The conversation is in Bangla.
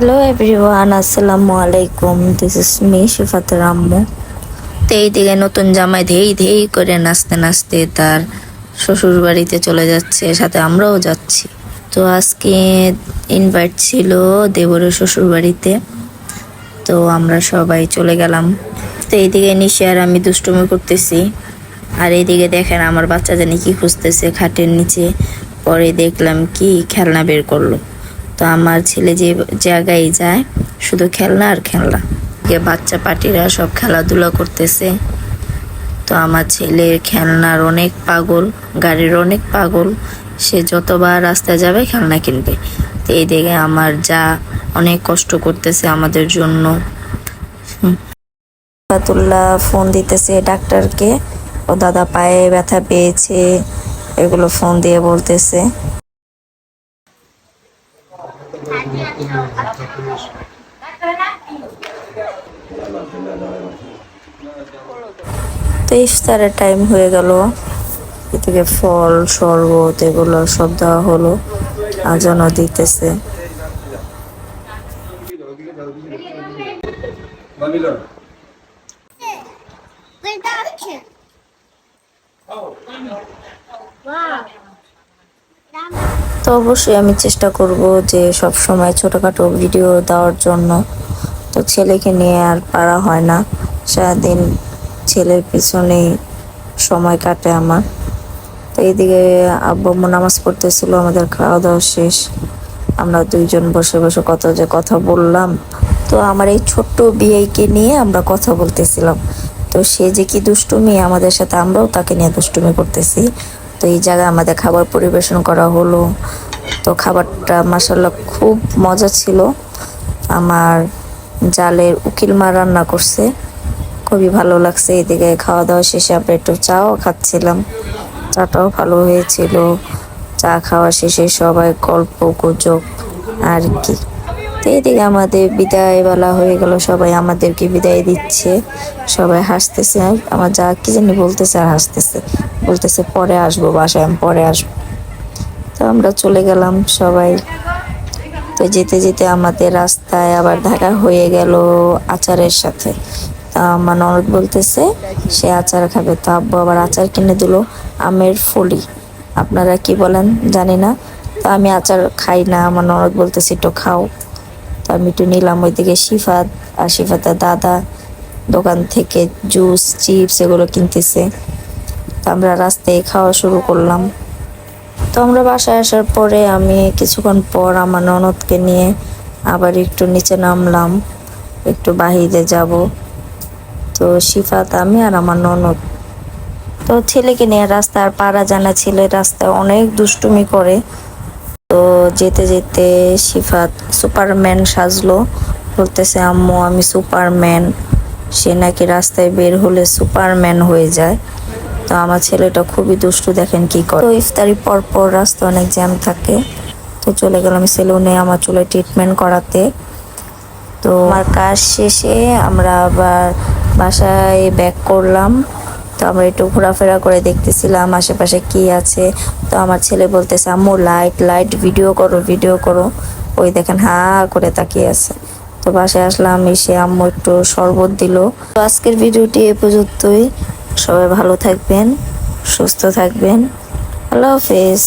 হ্যালো এভরিওয়ান, আসসালামু আলাইকুম। দিস ইজ মি শিফাতের আম্মু। তো এইদিকে নতুন জামাই ধেই ধেই করে নাচতে নাচতে তার শ্বশুর বাড়িতে চলে যাচ্ছে, সাথে আমরাও যাচ্ছি। তো আজকে ইনভাইট ছিল দেবরের শ্বশুর বাড়িতে, তো আমরা সবাই চলে গেলাম। তো এইদিকে নিশে আর আমি দুষ্টুমি করতেছি, আর এইদিকে দেখেন আমার বাচ্চা জানি কি খুঁজতেছে খাটের নিচে। পরে দেখলাম কি খেলনা বের করলো। তো আমার ছেলে যে জায়গায় যায় শুধু খেলনা আর খেলনা, বাচ্চা পার্টিরা সব খেলাধুলা করতেছে। তো আমার ছেলের খেলনার অনেক পাগল, গাড়ির অনেক পাগল, সে যতবার রাস্তায় যাবে খেলনা কিনবে। তো এই দিকে আমার যা অনেক কষ্ট করতেছে আমাদের জন্য। ফাতুল্লাহ ফোন দিতেছে ডাক্তারকে, ও দাদা পায়ে ব্যথা পেয়েছে, এগুলো ফোন দিয়ে বলতেছে। তো ইফতারের টাইম হয়ে গেল, এদিকে ফল শরবত এগুলো সব দেওয়া হলো, আজানও দিতেছে। তো অবশ্যই আমি চেষ্টা করব যে সব সময় ছোটখাটো ভিডিও দেওয়ার জন্য। তো ছেলেকে নিয়ে আর পারা হয় না, সারাদিন ছেলের পিছনেই সময় কাটে আমার। তো এইদিকে আব্বু আম্মু নামাজ পড়তেছিল, আমাদের খাওয়া দাওয়া শেষ, আমরা দুইজন বসে বসে কত যে কথা বললাম। তো আমার এই ছোট্ট বিয়েকে নিয়ে আমরা কথা বলতেছিলাম। তো সে যে কি দুষ্টুমি আমাদের সাথে, আমরাও তাকে নিয়ে দুষ্টুমি করতেছি। তো এই জায়গায় আমাদের খাবার পরিবেশন করা হলো। তো খাবারটা মাশাআল্লাহ খুব মজা ছিল। আমার জালের উকিল মা রান্না করছে, খুবই ভালো লাগছে। এদিকে খাওয়া দাওয়া শেষে আমরা একটু চাও খাচ্ছিলাম, চাটাও ভালো হয়েছিল। চা খাওয়া শেষে সবাই গল্প গুজব আর কি। তো এইদিকে আমাদের বিদায় বেলা হয়ে গেল, সবাই আমাদেরকে বিদায় দিচ্ছে, সবাই হাসতেছে। আমার যা কি জানি বলতেছে আর হাসতেছে, বলতেছে পরে আসবো বাসায়, আমি পরে আসবো। তো আমরা চলে গেলাম সবাই। তো যেতে যেতে আমাদের রাস্তায় আবার দেখা হয়ে গেল আচারের সাথে। তা আমার ননদ বলতেছে সে আচার খাবে, তো আব্বু আবার আচার কিনে দিল আমের ফলি, আপনারা কি বলেন জানি না। তো আমি আচার খাই না, আমার ননদ বলতেছে একটু খাও। তো আমি একটু নিলাম। ওইদিকে শিফাত আর শিফাতের দাদা দোকান থেকে জুস চিপস এগুলো কিনতেছে। তো আমরা রাস্তায় খাওয়া শুরু করলাম। তো আমরা বাসায় আসার পরে আমি কিছুক্ষণ পর আমার ননদকে নিয়ে আবার একটু নিচে নামলাম, একটু বাহিরে যাব। তো শিফাত আমি আর আমার ননদ। তো ছেলেকে নিয়ে রাস্তা আর পাড়া জানা, ছেলে রাস্তায় অনেক দুষ্টুমি করে। তো যেতে যেতে শিফাত সুপারম্যান সাজলো, বলতেছে আম্মু আমি সুপারম্যান। সে নাকি রাস্তায় বের হলে সুপারম্যান হয়ে যায়। তো আমার ছেলেটা খুবই দুষ্টু, দেখেন কি করে। তো ইফতারি পর পর রাস্তা অনেক জ্যাম থাকে। তো চলে গেলাম সেলুনে আমার চুলে ট্রিটমেন্ট করাতে। তো আমার কাজ শেষে আমরা আবার বাসায় ব্যাক করলাম। তো আমরা একটু ঘোরাফেরা করে দেখতেছিলাম আশেপাশে কি আছে। তো আমার ছেলে বলতেছে আম্মু লাইট লাইট ভিডিও করো ভিডিও করো, ওই দেখেন হা করে তাকিয়ে আছে। তো বাসায় আসলাম, এসে আম্মু একটু শরবত দিল। তো আজকের ভিডিওটি এ পর্যন্তই, সবাই ভালো থাকবেন, সুস্থ থাকবেন, আল্লাহ হাফেজ।